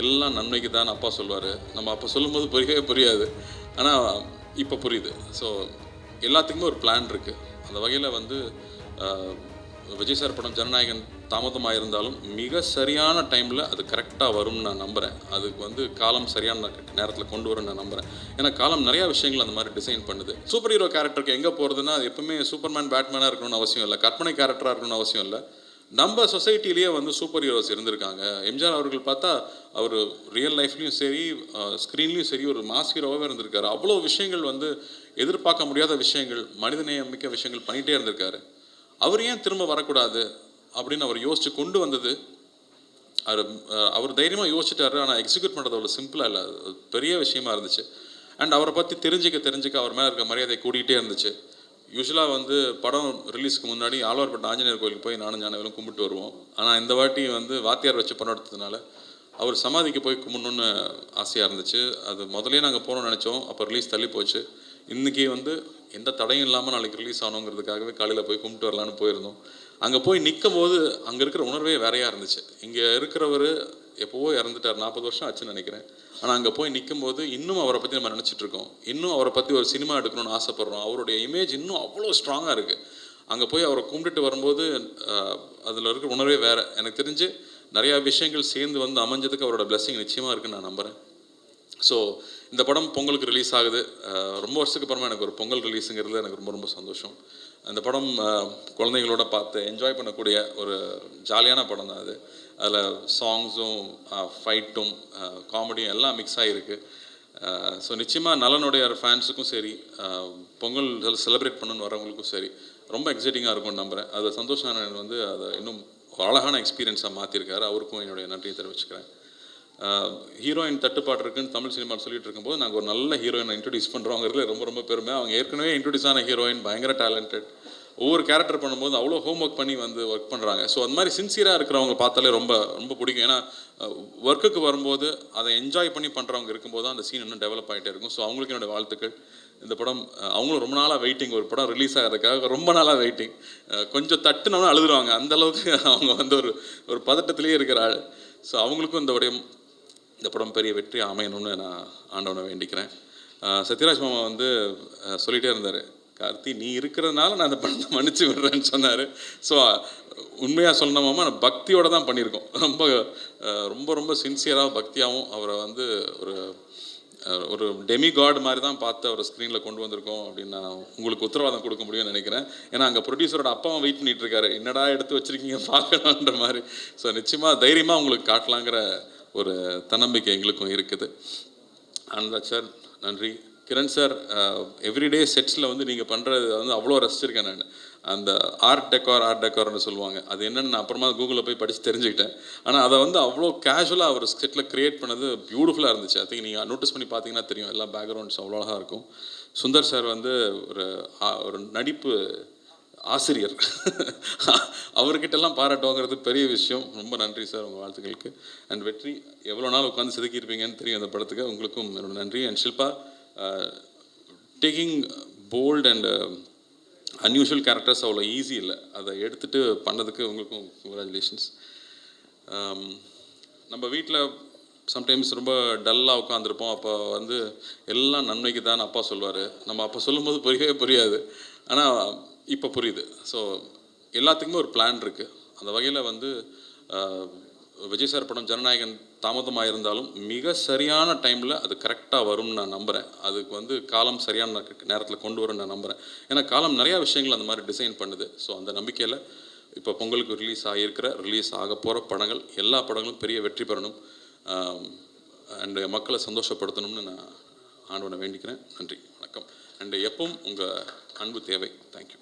எல்லாம் நன்மைக்கு தான் அப்பா சொல்லுவார். நம்ம அப்போ சொல்லும்போது புரியவே புரியாது. ஆனால் இப்போ புரியுது. ஸோ எல்லாத்துக்குமே ஒரு பிளான் இருக்குது. அந்த வகையில் வந்து விஜய் சார் படம் ஜனநாயகன் தாமதமாக இருந்தாலும் மிக சரியான டைமில் அது கரெக்டாக வரும்னு நான் நம்புகிறேன். அதுக்கு வந்து காலம் சரியான நேரத்தில் கொண்டு வரும்னு நான் நம்புகிறேன். ஏன்னா காலம் நிறையா விஷயங்கள் அந்த மாதிரி டிசைன் பண்ணுது. சூப்பர் ஹீரோ கேரக்டருக்கு எங்கே போகிறதுனா அது எப்பவுமே சூப்பர்மேன் பேட்மேனாக இருக்கணும்னு அவசியம் இல்லை, கற்பனை கேரக்டராக இருக்கணும்னு அவசியம் இல்லை. நம்ம சொசைட்டிலேயே வந்து சூப்பர் ஹீரோஸ் இருந்திருக்காங்க. எம்ஜிஆர் அவர்கள் பார்த்தா அவர் ரியல் லைஃப்லேயும் சரி ஸ்க்ரீன்லேயும் சரி ஒரு மாஸ் ஹீரோவாகவே இருந்திருக்காரு. அவ்வளோ விஷயங்கள் வந்து எதிர்பார்க்க முடியாத விஷயங்கள், மனிதநேயமிக்க விஷயங்கள் பண்ணிகிட்டே இருந்திருக்காரு. அவர் ஏன் திரும்ப வரக்கூடாது அப்படின்னு அவர் யோசித்து கொண்டு வந்தது. அவர் தைரியமாக யோசிச்சிட்டாரு. ஆனால் எக்ஸிக்யூட் பண்ணுறது அவ்வளோ சிம்பிளாக இல்லை, பெரிய விஷயமா இருந்துச்சு. அண்ட் அவரை பற்றி தெரிஞ்சுக்க அவர் மேலே இருக்க மரியாதை கூட்டிகிட்டே இருந்துச்சு. யூஸ்வலாக வந்து படம் ரிலீஸ்க்கு முன்னாடி ஆழ்வார்பேட்டை ஆஞ்சநேயர் கோயிலுக்கு போய் நானும் ஞானவேலும் கும்பிட்டு வருவோம். ஆனால் இந்த வாட்டி வந்து வாத்தியார் வச்சு படம் எடுத்ததுனால அவர் சமாதிக்கு போய் கும்பிடணுன்னு ஆசையாக இருந்துச்சு. அது முதலே நாங்கள் போகணும்னு நினச்சோம். அப்போ ரிலீஸ் தள்ளி போச்சு. இன்றைக்கி வந்து எந்த தடையும் இல்லாமல் நாளைக்கு ரிலீஸ் ஆகணுங்கிறதுக்காகவே காலையில் போய் கும்பிட்டு வரலான்னு போயிருந்தோம். அங்கே போய் நிற்கும் போது அங்கே இருக்கிற உணர்வே வேறையாக இருந்துச்சு. இங்கே இருக்கிறவர் எப்போவோ இறந்துட்டார், 40 வருஷம் ஆச்சுன்னு நினைக்கிறேன். ஆனால் அங்கே போய் நிற்கும் போது இன்னும் அவரை பற்றி நம்ம நினச்சிட்ருக்கோம். இன்னும் அவரை பற்றி ஒரு சினிமா எடுக்கணும்னு ஆசைப்பட்றோம். அவருடைய இமேஜ் இன்னும் அவ்வளோ ஸ்ட்ராங்காக இருக்குது. அங்கே போய் அவரை கும்பிட்டுட்டு வரும்போது அதில் இருக்கிற உணர்வே வேறு. எனக்கு தெரிஞ்சு நிறையா விஷயங்கள் சேர்ந்து வந்து அமைஞ்சதுக்கு அவரோட பிளெஸிங் நிச்சயமாக இருக்குன்னு நான் நம்புகிறேன். ஸோ இந்த படம் பொங்கலுக்கு ரிலீஸ் ஆகுது. ரொம்ப வருஷத்துக்கு அப்புறமா எனக்கு ஒரு பொங்கல் ரிலீஸுங்கிறது எனக்கு ரொம்ப ரொம்ப சந்தோஷம். அந்த படம் குழந்தைகளோட பார்த்து என்ஜாய் பண்ணக்கூடிய ஒரு ஜாலியான படம் தான் அது. அதில் சாங்ஸும் ஃபைட்டும் காமெடியும் எல்லாம் மிக்ஸ் ஆகிருக்கு. ஸோ நிச்சயமாக நலனுடைய ஃபேன்ஸுக்கும் சரி, பொங்கல் செலிப்ரேட் பண்ணணுன்னு வரவங்களுக்கும் சரி ரொம்ப எக்ஸைட்டிங்காக இருக்கும்னு நம்புகிறேன். அது சந்தோஷ் நாராயணன் வந்து அதை இன்னும் அழகான எக்ஸ்பீரியன்ஸாக மாற்றிருக்காரு. அவருக்கும் என்னுடைய நன்றியை தெரிவிச்சுக்கிறேன். ஹீரோயின் தட்டுப்பாடு இருக்குன்னு தமிழ் சினிமாவில் சொல்லிட்டு இருக்கும்போது நாங்கள் ஒரு நல்ல ஹீரோயினை இன்ட்ரடியூஸ் பண்ணுறோங்கிறதுல ரொம்ப ரொம்ப பெருமை. அவங்க ஏற்கனவே இன்ட்ரடியூஸ் ஆன ஹீரோயின் பயங்கர டேலண்டட். ஒவ்வொரு கேரக்டர் பண்ணும்போது அவ்வளோ ஹோம் ஒர்க் பண்ணி வந்து ஒர்க் பண்ணுறாங்க. ஸோ அந்த மாதிரி சின்சியராக இருக்கிறவங்க பார்த்தாலே ரொம்ப ரொம்ப பிடிக்கும். ஏன்னா ஒர்க்குக்கு வரும்போது அதை என்ஜாய் பண்ணி பண்ணுறவங்க இருக்கும்போது தான் அந்த சீன் இன்னும் டெவலப் ஆகிட்டே இருக்கும். ஸோ அவங்களுக்கு என்னுடைய வாழ்த்துக்கள். இந்த படம் அவங்களும் ரொம்ப நாளாக வெயிட்டிங், ஒரு படம் ரிலீஸ் ஆகிறதுக்காக ரொம்ப நாளாக வெயிட்டிங். கொஞ்சம் தட்டுனாலும் அழுதுருவாங்க, அந்தளவுக்கு அவங்க வந்து ஒரு பதட்டத்திலே இருக்கிற ஆள். ஸோ அவங்களுக்கும் இந்த படம் பெரிய வெற்றி அமையணும்னு நான் ஆண்டவனை வேண்டிக்கிறேன். சத்யராஜ் மாமா வந்து சொல்லிகிட்டே இருந்தார், கார்த்தி நீ இருக்கிறதுனால நான் அந்த படத்தை மன்னிச்சு விடுறேன்னு சொன்னார். ஸோ உண்மையாக சொல்லணும் மாமா, நான் பக்தியோடு தான் பண்ணியிருக்கோம். ரொம்ப ரொம்ப ரொம்ப சின்சியராக பக்தியாகவும் அவரை வந்து ஒரு டெமி காட் மாதிரி தான் பார்த்து அவரை ஸ்க்ரீனில் கொண்டு வந்திருக்கோம் அப்படின்னு நான் உங்களுக்கு உத்தரவாதம் கொடுக்க முடியும்னு நினைக்கிறேன். ஏன்னா அங்கே ப்ரொடியூசரோட அப்பாவும் வெயிட் பண்ணிகிட்டு இருக்காரு, என்னடா எடுத்து வச்சுருக்கீங்க பார்க்கலான்ற மாதிரி. ஸோ நிச்சயமாக தைரியமாக உங்களுக்கு காட்டலாங்கிற ஒரு தன்னம்பிக்கை எங்களுக்கும் இருக்குது. ஆனந்த் சார் நன்றி. கிரண் சார், எவ்ரிடே செட்ஸில் வந்து நீங்கள் பண்ணுறது வந்து அவ்வளோ ரசிச்சிருக்கேன் நான். அந்த ஆர்ட் டெக்கார்னு சொல்லுவாங்க, அது என்னென்னு நான் அப்புறமா கூகுளில் போய் படித்து தெரிஞ்சுக்கிட்டேன். ஆனால் அதை வந்து அவ்வளோ கேஷுவலாக அவர் செட்டில் க்ரியேட் பண்ணது பியூட்டிஃபுல்லாக இருந்துச்சு. ஐ திங்க் நீங்கள் நோட்டீஸ் பண்ணி பார்த்தீங்கன்னா தெரியும், எல்லா பேக்ரவுண்ட்ஸ் அவ்வளோ அழகாக இருக்கும். சுந்தர் சார் வந்து ஒரு நடிப்பு ஆசிரியர். அவர்கிட்டலாம் பாராட்டுவாங்கிறது பெரிய விஷயம். ரொம்ப நன்றி சார் உங்கள் வாழ்த்துக்களுக்கு. அண்ட் வெற்றி, எவ்வளோ நாள் உட்காந்து செதுக்கியிருப்பீங்கன்னு தெரியும் அந்த படத்துக்கு. உங்களுக்கும் என்னோட நன்றி. And Shilpa, taking bold and unusual characters அவ்வளோ ஈஸி இல்லை. அதை எடுத்துகிட்டு பண்ணதுக்கு உங்களுக்கும் கங்க்ராச்சுலேஷன்ஸ். நம்ம வீட்டில் சம்டைம்ஸ் ரொம்ப டல்லாக உட்காந்துருப்போம். அப்போ வந்து எல்லாம் நன்மைக்கு தான் அப்பா சொல்லுவார். நம்ம அப்போ சொல்லும்போது புரியவே புரியாது. ஆனால் இப்போ புரியுது. ஸோ எல்லாத்துக்குமே ஒரு பிளான் இருக்குது. அந்த வகையில் வந்து விஜய் சார் படம் ஜனநாயகன் தாமதமாக இருந்தாலும் மிக சரியான டைமில் அது கரெக்டாக வரும்னு நான் நம்புகிறேன். அதுக்கு வந்து காலம் சரியான நேரத்தில் கொண்டு வரும்னு நான் நம்புகிறேன். ஏன்னா காலம் நிறையா விஷயங்கள் அந்த மாதிரி டிசைன் பண்ணுது. ஸோ அந்த நம்பிக்கையில் இப்போ பொங்கலுக்கு ரிலீஸ் ஆக போகிற படங்கள் எல்லா படங்களும் பெரிய வெற்றி பெறணும், அண்டு மக்களை சந்தோஷப்படுத்தணும்னு நான் ஆண்டவனை வேண்டிக்கிறேன். நன்றி, வணக்கம். அண்டு எப்பவும் உங்கள் அன்பு தேவை. தேங்க்யூ.